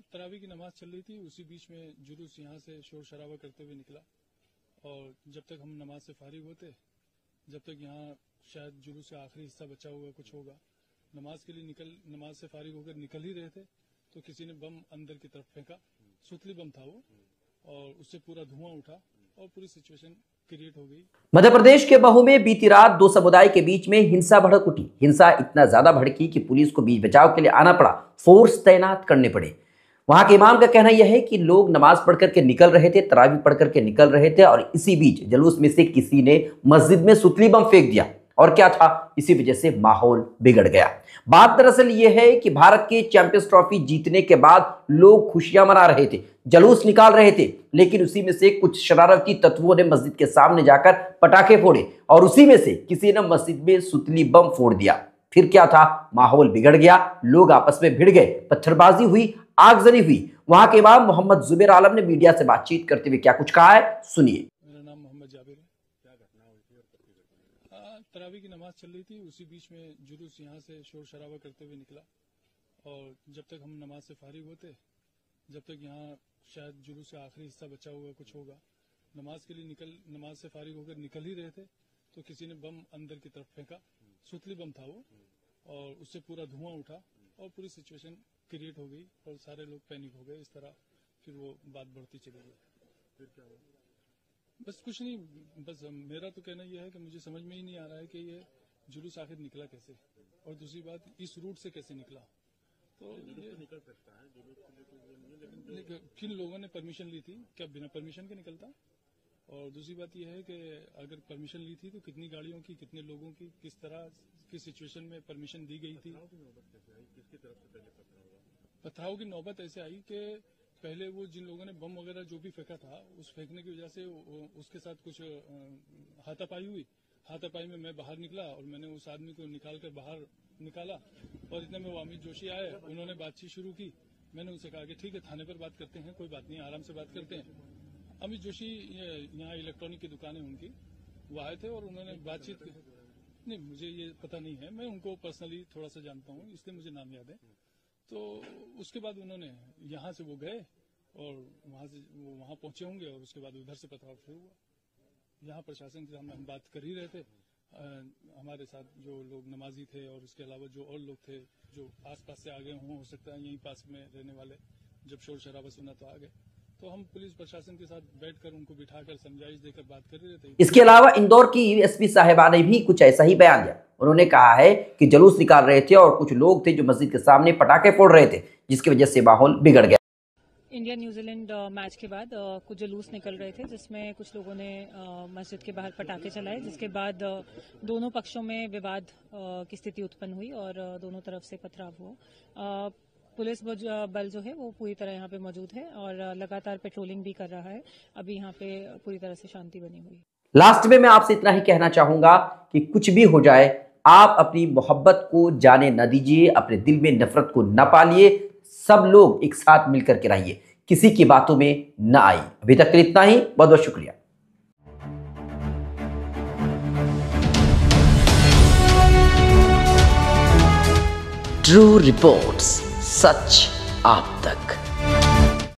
तरावी की नमाज चल रही थी, उसी बीच में जुलूस यहाँ से शोर शराबा करते हुए निकला और जब तक हम नमाज से फारिग होते, जब तक यहाँ शायद जुलूस का आखिरी हिस्सा बचा होगा, कुछ होगा, नमाज के लिए नमाज से फारिग होकर निकल ही रहे थे तो किसी ने बम अंदर की तरफ फेंका। सुतली बम था वो, और उससे पूरा धुआं उठा और पूरी सिचुएशन क्रिएट हो गई। मध्य प्रदेश के महू में बीती रात दो समुदाय के बीच में हिंसा भड़क उठी। हिंसा इतना ज्यादा भड़की कि पुलिस को बीच बचाव के लिए आना पड़ा, फोर्स तैनात करने पड़े। वहां के इमाम का कहना यह है कि लोग नमाज पढ़ करके निकल रहे थे, तरावी पढ़ करके निकल रहे थे और इसी बीच जुलूस में से किसी ने मस्जिद में सुतली बम फेंक दिया और क्या था, इसी वजह से माहौल बिगड़ गया। बात दरअसल यह है कि भारत के चैंपियंस ट्रॉफी जीतने के बाद लोग खुशियां मना रहे थे, जुलूस निकाल रहे थे, लेकिन उसी में से कुछ शरारती तत्वों ने मस्जिद के सामने जाकर पटाखे फोड़े और उसी में से किसी ने मस्जिद में सुतली बम फोड़ दिया। फिर क्या था, माहौल बिगड़ गया, लोग आपस में भिड़ गए, पत्थरबाजी हुई, आगजनी हुई। वहां के इमाम मोहम्मद जुबैर आलम ने मीडिया से बातचीत करते हुए क्या कुछ कहा है, सुनिए। मेरा नाम मोहम्मद जाबिर है। क्या घटना हुई थी और कब की घटना? तरावी की नमाज चल रही थी, उसी बीच में जुलूस यहाँ से शोर शराबा करते हुए निकला और जब तक हम नमाज से फारिग होते, जब तक यहाँ शायद जुलूस का आखिरी हिस्सा बचा होगा, कुछ होगा, नमाज के लिए नमाज से फारिग होकर निकल ही रहे थे तो किसी ने बम अंदर की तरफ फेंका। सुतली बम था वो, और उससे पूरा धुआं उठा और पूरी सिचुएशन क्रिएट हो गई और सारे लोग पैनिक हो गए। इस तरह फिर वो बात बढ़ती चली गई। फिर क्या हुआ? बस कुछ नहीं, बस मेरा तो कहना यह है कि मुझे समझ में ही नहीं आ रहा है कि ये जुलूस आखिर निकला कैसे, और दूसरी बात इस रूट से कैसे निकला। तो ये निकल सकता है जुलूस के लिए, लेकिन किन लोगों ने परमिशन ली थी? क्या बिना परमिशन के निकलता? और दूसरी बात यह है कि अगर परमिशन ली थी तो कितनी गाड़ियों की, कितने लोगों की, किस तरह की सिचुएशन में परमिशन दी गई थी? किसकी तरफ से पहले पथराव की नौबत ऐसे आई कि पहले वो जिन लोगों ने बम वगैरह जो भी फेंका था, उस फेंकने की वजह से उसके साथ कुछ हाथापाई हुई। हाथापाई में मैं बाहर निकला और मैंने उस आदमी को निकाल कर बाहर निकाला और इतने में वो अमित जोशी आए, उन्होंने बातचीत शुरू की। मैंने उनसे कहा कि ठीक है, थाने पर बात करते हैं, कोई बात नहीं, आराम से बात करते हैं। अमित जोशी यहाँ इलेक्ट्रॉनिक की दुकान है उनकी, वो आए थे और उन्होंने बातचीत नहीं, मुझे ये पता नहीं है, मैं उनको पर्सनली थोड़ा सा जानता हूँ इसलिए मुझे नाम याद है। तो उसके बाद उन्होंने यहाँ से वो गए और वहाँ से वो वहाँ पहुंचे होंगे और उसके बाद उधर से पथराव शुरू हुआ। यहाँ प्रशासन के सामने हम बात कर ही रहे थे, हमारे साथ जो लोग नमाजी थे और उसके अलावा जो और लोग थे जो आसपास से आ गए हों, हो सकता है यहीं पास में रहने वाले, जब शोर शराबा सुना तो आ गए। तो हम पुलिस प्रशासन के साथ बैठकर उनको बिठाकर समझाइश देकर बात कर रहे थे। इसके अलावा इंदौर की एसपी साहिबा ने भी कुछ ऐसा ही बयान दिया। उन्होंने कहा है कि जुलूस निकाल रहे थे और कुछ लोग थे जो मस्जिद के सामने पटाखे फोड़ रहे थे, जिसकी वजह से माहौल बिगड़ गया। इंडिया न्यूजीलैंड मैच के बाद कुछ जुलूस निकल रहे थे जिसमें कुछ लोगों ने मस्जिद के बाहर पटाखे चलाए, जिसके बाद दोनों पक्षों में विवाद की स्थिति उत्पन्न हुई और दोनों तरफ से पथराव हुआ। पुलिस बल जो है वो पूरी तरह यहाँ पे मौजूद है और लगातार पेट्रोलिंग भी कर रहा है। अभी यहाँ पे पूरी तरह से शांति बनी हुई है। लास्ट में मैं आपसे इतना ही कहना चाहूंगा कि कुछ भी हो जाए, आप अपनी मोहब्बत को जाने न दीजिए, अपने दिल में नफरत को न पालिए, सब लोग एक साथ मिलकर के रहिए, किसी की बातों में न आइए। अभी तक के लिए इतना ही, बहुत बहुत शुक्रिया। ट्रू रिपोर्ट्स, सच आप तक।